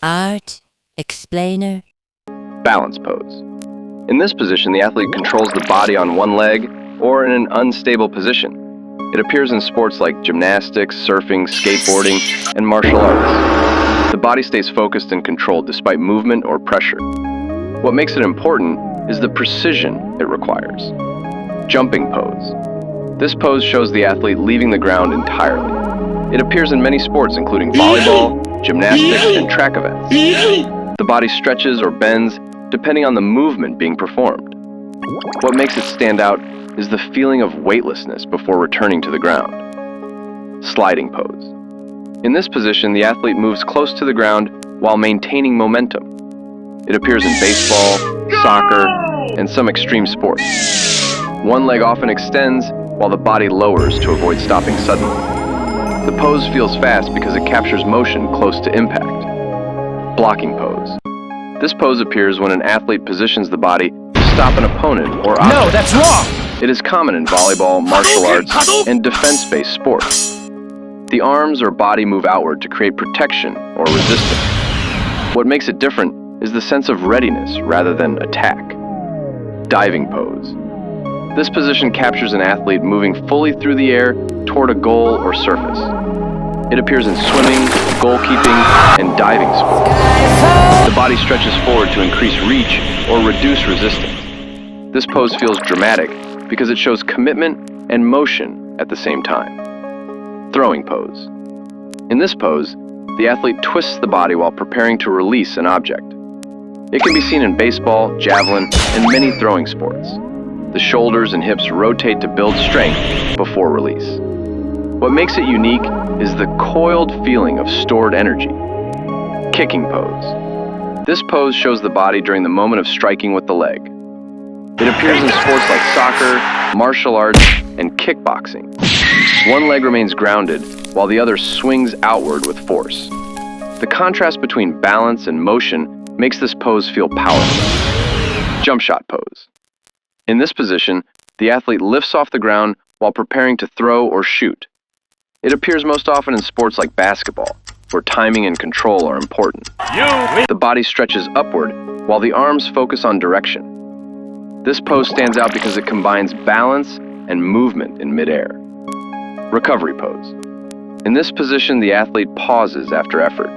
Art, explainer. Balance pose. In this position, the athlete controls the body on one leg or in an unstable position. It appears in sports like gymnastics, surfing, skateboarding, and martial arts. The body stays focused and controlled despite movement or pressure. What makes it important is the precision it requires. Jumping pose. This pose shows the athlete leaving the ground entirely. It appears in many sports including volleyball, gymnastics, and track events. The body stretches or bends depending on the movement being performed. What makes it stand out is the feeling of weightlessness before returning to the ground. Sliding pose. In this position, the athlete moves close to the ground while maintaining momentum. It appears in baseball, soccer, and some extreme sports. One leg often extends while the body lowers to avoid stopping suddenly. The pose feels fast because it captures motion close to impact. Blocking pose. This pose appears when an athlete positions the body to stop an opponent or object. No, that's wrong! It is common in volleyball, martial arts, and defense-based sports. The arms or body move outward to create protection or resistance. What makes it different is the sense of readiness rather than attack. Diving pose. This position captures an athlete moving fully through the air toward a goal or surface. It appears in swimming, goalkeeping, and diving sports. The body stretches forward to increase reach or reduce resistance. This pose feels dramatic because it shows commitment and motion at the same time. Throwing pose. In this pose, the athlete twists the body while preparing to release an object. It can be seen in baseball, javelin, and many throwing sports. The shoulders and hips rotate to build strength before release. What makes it unique is the coiled feeling of stored energy. Kicking pose. This pose shows the body during the moment of striking with the leg. It appears in sports like soccer, martial arts, and kickboxing. One leg remains grounded while the other swings outward with force. The contrast between balance and motion makes this pose feel powerful. Jump shot pose. In this position, the athlete lifts off the ground while preparing to throw or shoot. It appears most often in sports like basketball, where timing and control are important. The body stretches upward while the arms focus on direction. This pose stands out because it combines balance and movement in midair. Recovery pose. In this position, the athlete pauses after effort,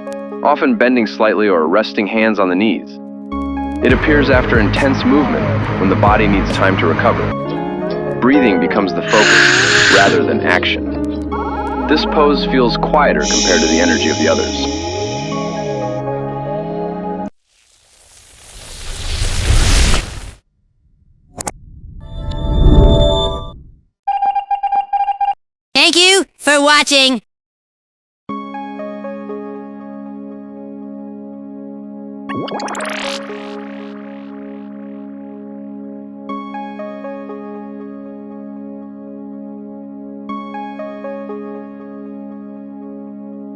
often bending slightly or resting hands on the knees. It appears after intense movement when the body needs time to recover. Breathing becomes the focus rather than action. This pose feels quieter compared to the energy of the others. Thank you for watching.